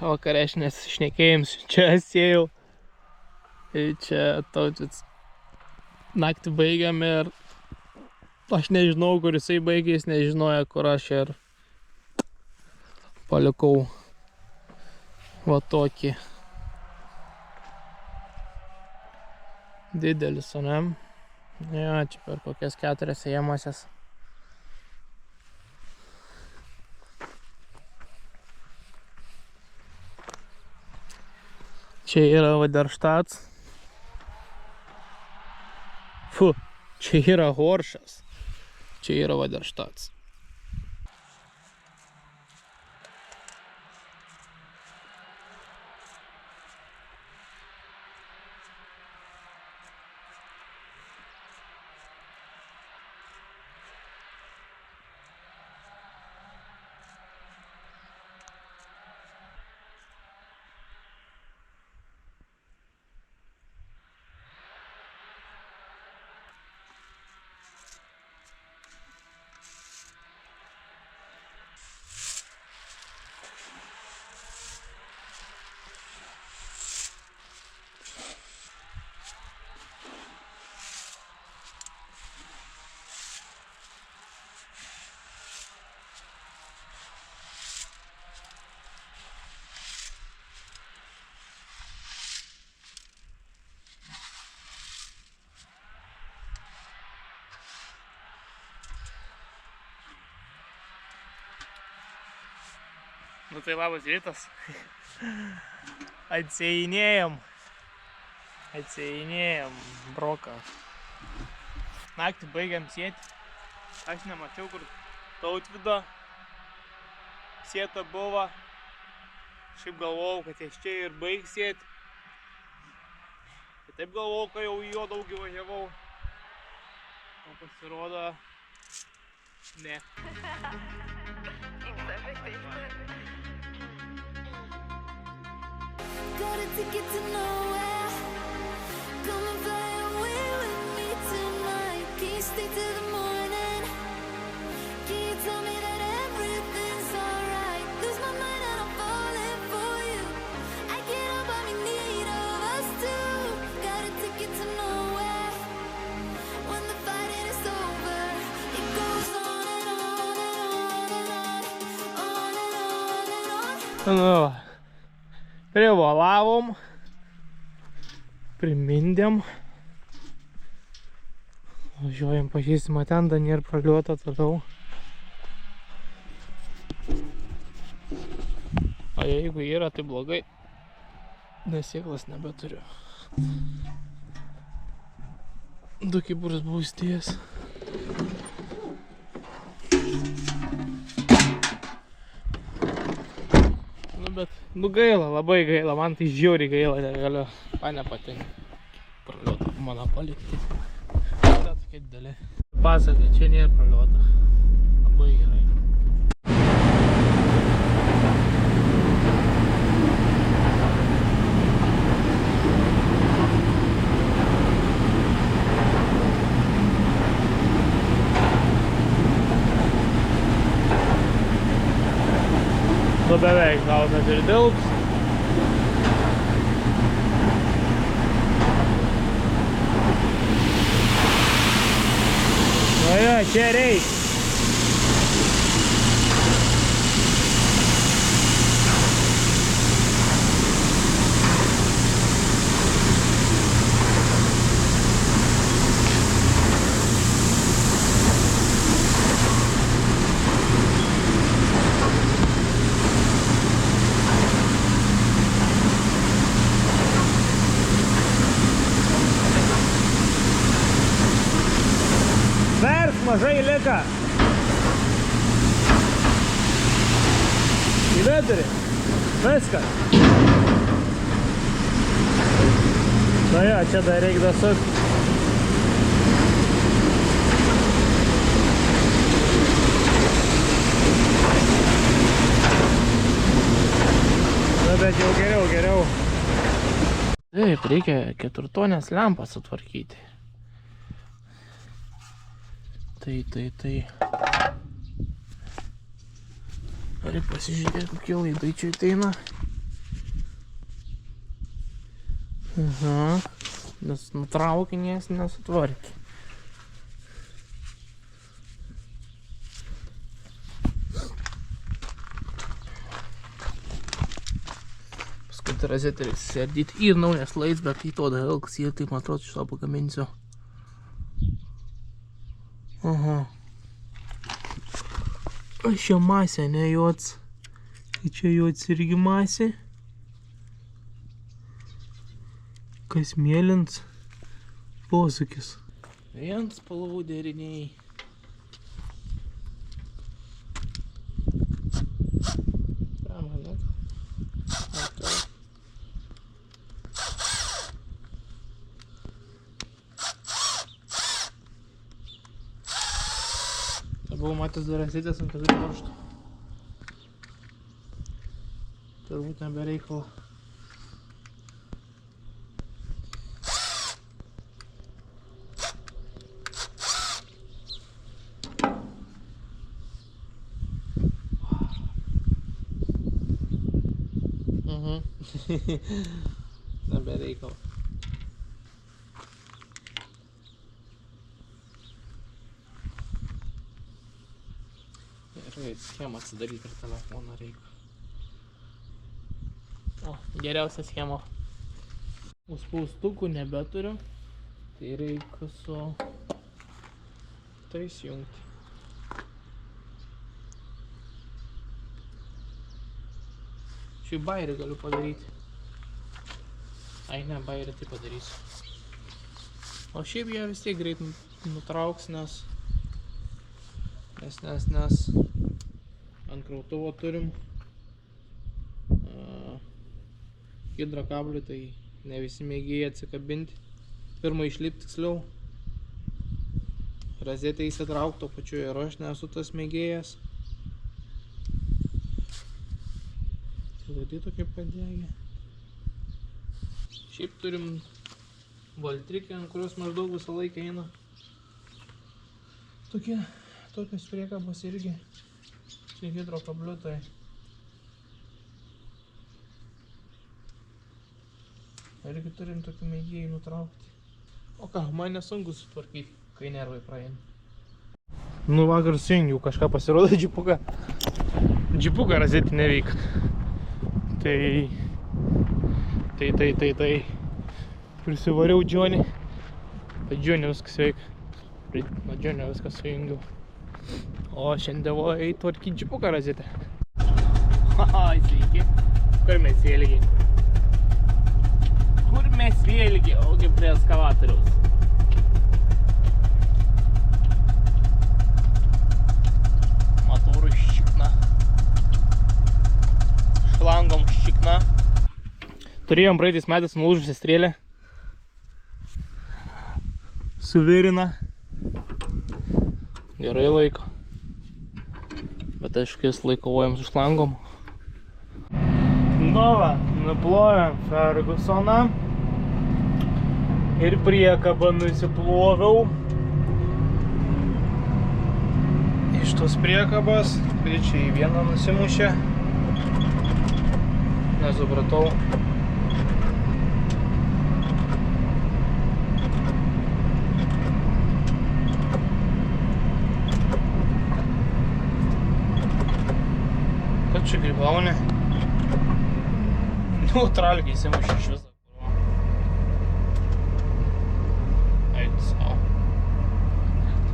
vakarešinės šnekėjims. Čia sėjau. Ir čia Tautvydas. Naktį baigiam ir aš nežinau, kur jisai baigė, jis nežinoja, kur aš ir palikau va tokį didelis, ne? Jo, čia per kokias 4 ėjamasias. Čia yra Vaderštats. Fu, čia yra Horšas. Čia yra Vaderštats. Nu tai labas rytas. Atsėjinėjom broką. Naktį baigiam sėti. Aš nemačiau, kur Tautvydo sėta buvo. Šiaip galvojau, kad aš čia ir baig sėti. Taip galvojau, kai jau į jo daug važiavau. O pasirodo, ne. Got a ticket to nowhere. Come and fly away with me tonight. Can you stay till the morning? Can you tell me that everything's alright? Lose my mind and I'm falling for you. I can't help but be in need of us two. Got a ticket to nowhere. When the fighting is over, it goes on and on and on and on, on and on and on. Privalavom, primindėm, važiuojam pažįstimą ten, Daniel praliuota toliau. O jeigu yra, tai blogai, nes sėklas nebeturiu. 2 kibirus buvau įstėjęs. Nu gaila, labai gaila, man tai žiauriai gaila, negaliu, man nepatinka praliuotą mano palikti. Tai tokia didelė. Pasaka, čia nėra praliuota, labai gerai. Nu beveik gaunas ir dilps. Nu jo, čia reik. Mažai lika. Į vidurį. Viskas. Nu jo, čia dar reikia dasukti. Nu bet jau geriau. Taip, reikia 4-tonės lempą sutvarkyti. Tai. Reikia pasižiūrėti, kokie laidai čia ateina. Aha. Nes nutraukinės nesutvarkė. Paskui rozetę reiks sėdyti. Ir naujas laids, bet į to dar ilgs ir taip man atrodo šitą pagaminsiu. Aha. Aš čia masė, ne jots. Čia jots irgi masė. Kas mėlyns posūkis. Vien spalvų deriniai. Buvau matęs dar rozetės ant 4 varžtų. Turbūt nebereikalo. Nebereikalo. Ir schemą atsidaryti per telefoną reikia. O, geriausia schema. Užspaustukų nebeturiu. Tai reikia su tai įjungti. Šį bairį galiu padaryti. Ai ne, bairį tai padarysiu. O šiaip jie vis tiek greit nutrauks, nes ant krautuvo turim hidrokablių, tai ne visi mėgėjai atsikabinti. Pirma išlipti tiksliau. Rozetę įsitraukti, o pačiu ir aš nesu tas mėgėjas. Laidai tokie padegė. Šiaip turim valtrikį, ant kurios maždaug visą laiką eina. Tokios priekabos irgi. Čia hidrokabliutai. Irgi turim tokių mėgėjų nutraukti. O ką, man nesunku sutvarkyti, kai nervai praeina. Nu vakar sujungiau kažką, pasirodo džipuką. Džipuką rozetė neveikia. Tai. Prisivariau Džionį. Bet Džionį viskas veikia. Nuo Džionio viskas sujungiau. O šiandien eiti tvarkyti džipuką rozetę. Haha, sveiki. Kur mes vėlgi? Ogi prie eskavatoriaus. Motorų šikna. Šlangom šikna. Turėjom praeitais metais nulūžusią strėlę. Suvirina. Gerai laiko. Bet aišku, jas laikovojam su šlangom. Nova, nuplojam Fergusoną. Ir priekabą nusiploviau. Iš tos priekabos, čia į vieną nusimušė. Nesupratau. Kad čia gribaunė? Neutralkiai įsimušė iš viso.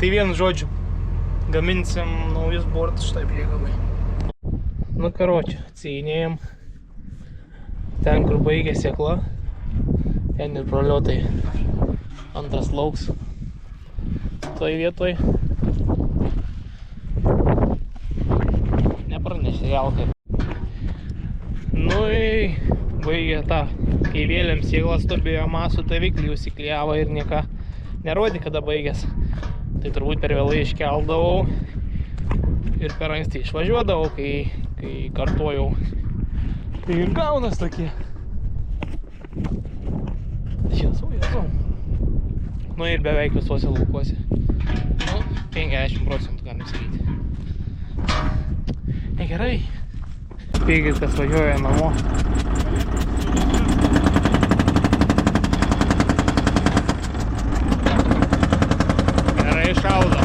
Tai vienu žodžiu, gaminsim naujus bortus šitai priegabai. Nu karoči, atsieinėjom. Ten, kur baigė sėkla, ten ir proliotai antras lauks. Toj vietoj nepranešė gal kaip. Nu ir baigė tą, kai vėliam sėkla stobėjo masų, tai viklį užsiklijavo ir nieka nerodė, kada baigės. Tai turbūt per vėlai iškeldavau ir per anksti išvažiuodavau, kai kartojau. Tai ir gaunas tokie. Jėzau. Nu ir beveik visuose laukuose. Nu, 50% galim sakyti. Gerai. Spėkit, kas važiuoja namo. šaldo.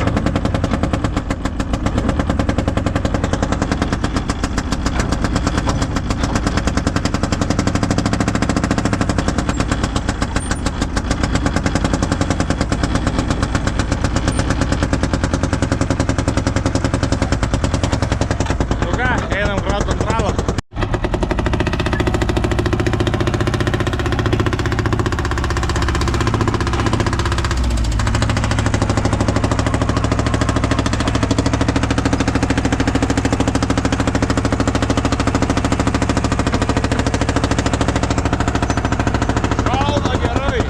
Einam grot ant ralo. Šaldo gerai.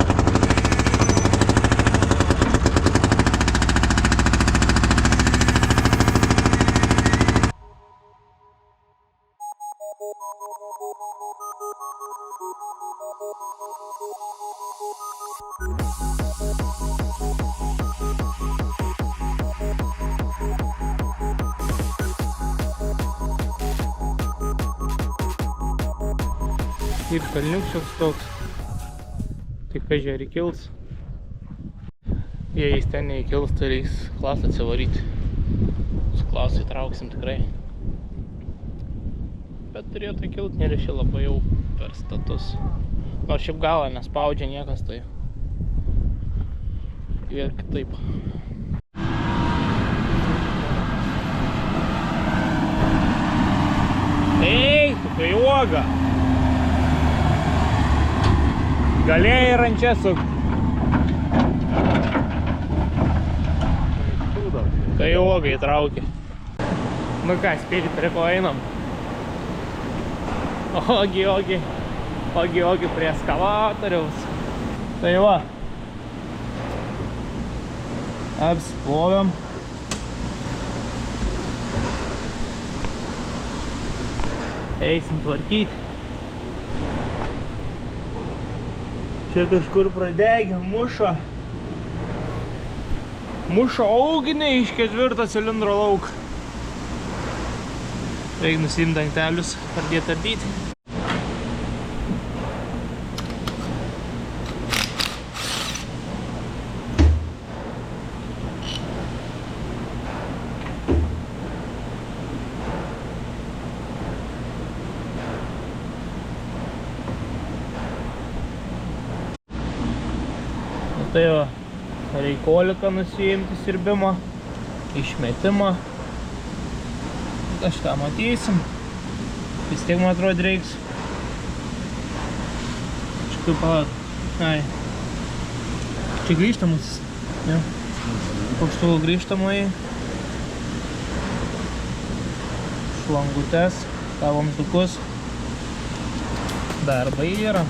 Ir kalniukščias toks, tik pažiūrė kils. Jei jis ten neįkils, tai reiks klasą atsivaryti. Su klasu įtrauksim tikrai. Bet turėtų kilt, nereiškia labai jau per status. Nors šiaip galą nespaudžia niekas, tai ir kitaip. Ei, tu kai uoga! Galėjai ir ant čia sukti. Tai uoga įtraukė. Nu ką, spėti prie ko einam. Ogi prie eskalatoriaus. Tai va. Apsiplovėm. Eisim tvarkyti. Čia kažkur pradegė, muša auginį iš 4 cilindro lauk. Reikia nusiimti dangtelius, pradėti ardyti. Tai va, reikoliką nusiimti sirbimą, išmetimą. Kažką matysim. Vis tiek man atrodo reiks. Kažkaip palauk. Ai. Čia grįžtamas. Ja. Pakštuvo grįžtamai. Šlangutes, vamzdukus. Darbai yra.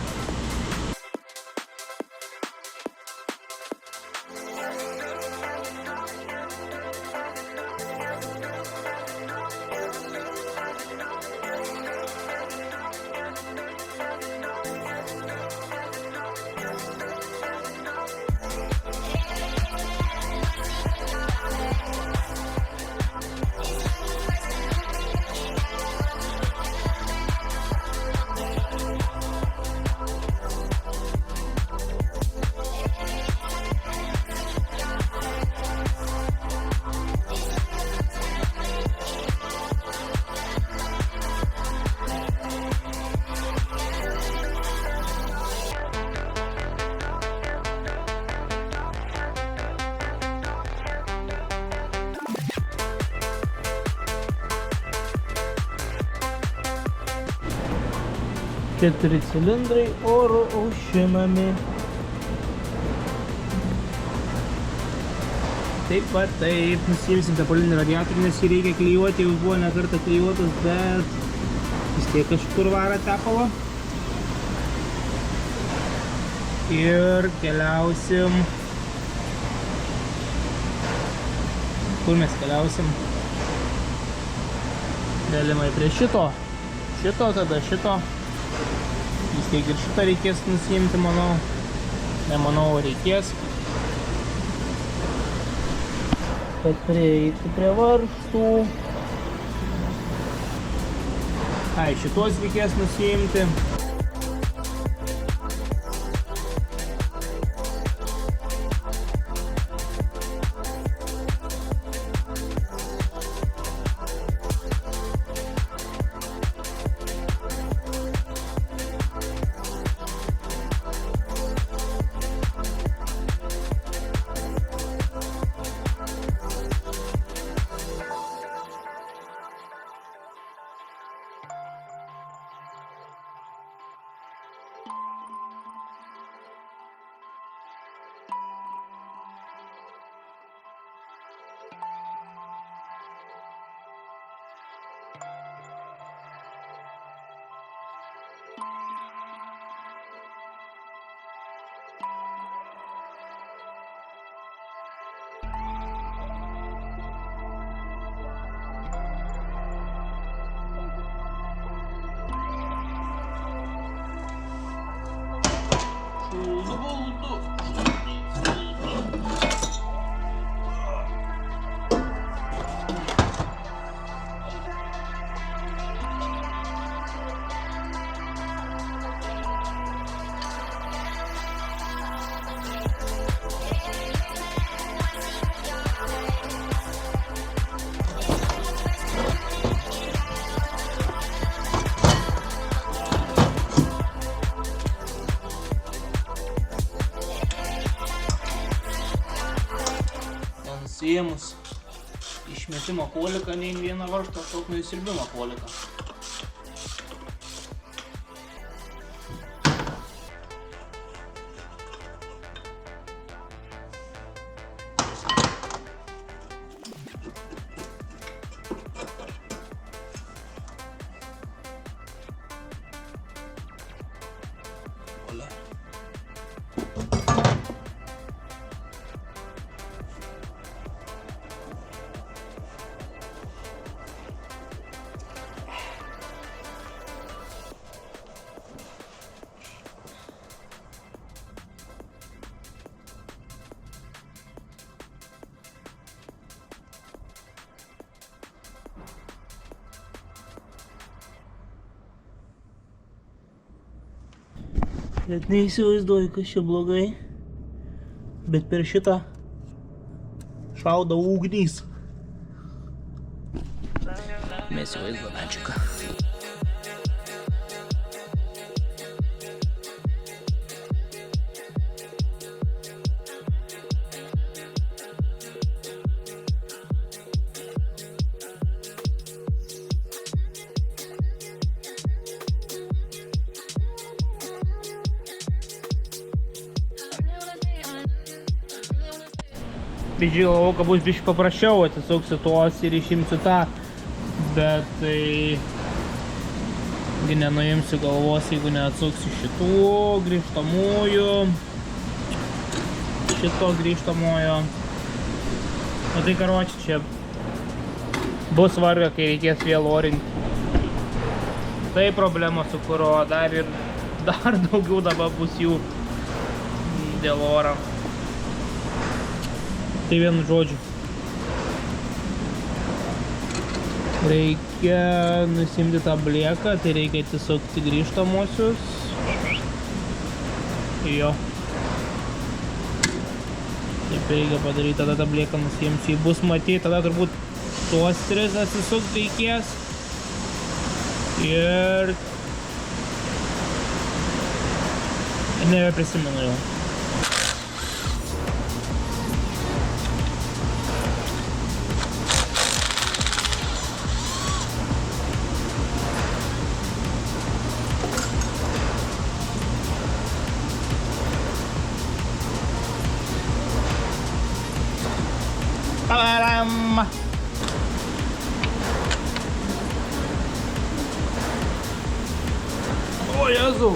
Keturi cilindrai oro aušinami. Taip pat taip, nusiimsim tą polinį radiatorių, nes jį reikia klijuoti, jau buvo ne kartą klijuotas, bet vis tiek kažkur varo tepalo. Ir keliausim. Kur mes keliausim? Galimai prie šito. Tada šito. Vis tiek ir šitą reikės nusiimti, manau. Nemanau, reikės. Kad prieiti prie varžtų. Ai, šitos reikės nusiimti. nusiėmus išmetimo koliką, nei vieną varžtą, šaltino įsirbimo koliką. Net neįsivaizduoju, kas čia blogai, bet per šitą šauda ugnys. Mes įvaizdo medžiagą. Biškai galvojau, kad bus biškai paprasčiau, atsisuksiu tuos ir išimsiu tą, bet tai nenuimsiu galvos, jeigu neatsuksiu šitų grįžtamųjų, šito grįžtamojo. O tai karoči, čia bus varga, kai reikės vėl orinti. Tai problema, su kurio dar daugiau dabar bus jų dėl oro. Tai vienu žodžiu. Reikia nusimti tą blėką, tai reikia atsisukti grįžtamosius. Jo. Taip reikia padaryti, tada tą blėką nusimsiu. Jei bus matyti, tada turbūt tuos tris atsisukti reikės. Ir nebeprisimenu jau. Padaram! O Jėzau!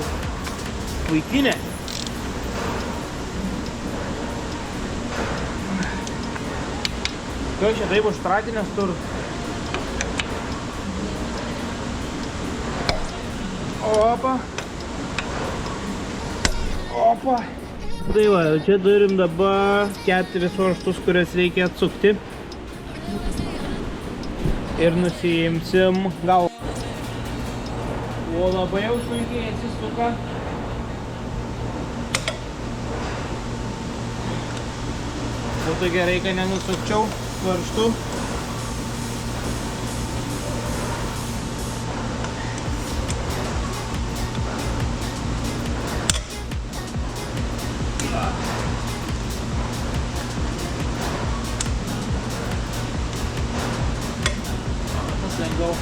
Vaikinė! Kai čia taip užtratinės tur. Opa! Opa! Tai va, čia turim dabar 4 varžtus, kurias reikia atsukti. Ir nusiimsim galvą. O labai jau sunkiai atsisuka. Būtų gerai, kad nenusukčiau varžtų. Lengviau.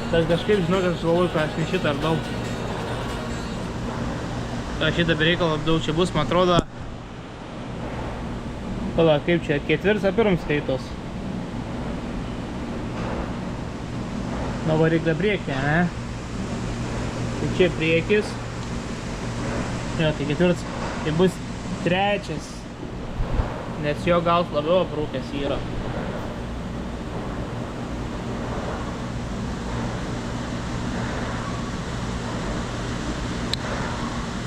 Bet kažkaip žinau, kad aš galvoju, kad aš ne šitą ar daug. Šitą bereikalą daug čia bus, man atrodo. Pala, kaip čia, ketvirts ar pirms skaitos? Nuo variklio priekį, ne? Tai čia priekis. Jo, tai ketvirts. Tai bus trečias. Nes jo gal labiau aprūkęs yra.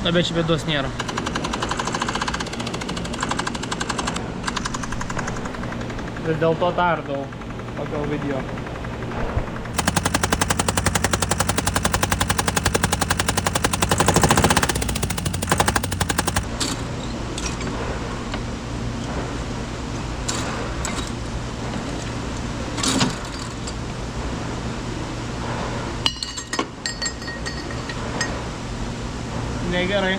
Na, bet čia bėdos nėra. Ir dėl to tardau pagal video. Negerai.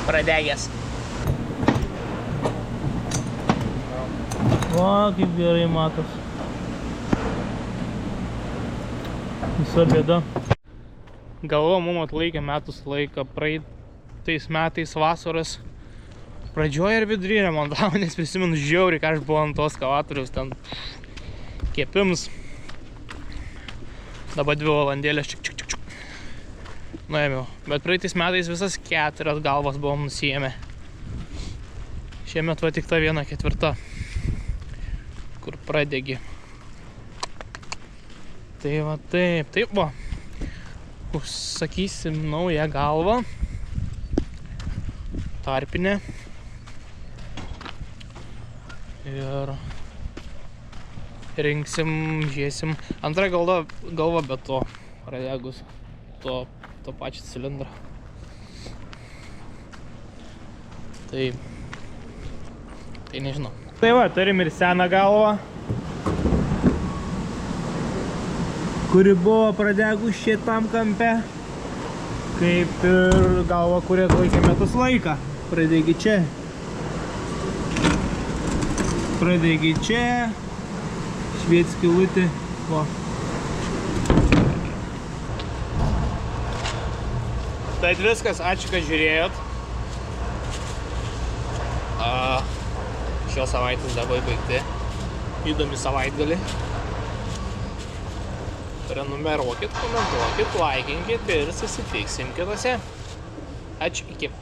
Pradegęs. Va, kaip gerai matos. Visa bėda. Galva mum atlaikė metus laiką. Praeitais metais vasaros pradžioje ir vidury remontavo, nes prisimenu žiauriai, ką aš buvau ant tos skavatoriaus ten kepims. Dabar 2 valandėlės čik. Nuėmiau. Bet praeitais metais visas 4 galvas buvom nusiėmę. Šiemet va tik ta 1/4, kur pradegi. Tai va taip va. Užsakysim naują galvą. Tarpinę. Ir rinksim, žiūrėsim. Antra galva be to pradegus to pačio cilindro. Tai nežinau. Tai va, turim ir seną galvą, kuri buvo pradegus šitam kampe, kaip ir galva, kuri atlaikė metus laiką. Pradegi čia. Pradegi čia, šviet skylutį, va. Tai viskas, ačiū, kad žiūrėjot. Šios savaitės darbai baigti. Įdomi savaitgalį. Prenumeruokit, komentuokit, laikinkit ir susitiksim kitose. Ačiū, iki.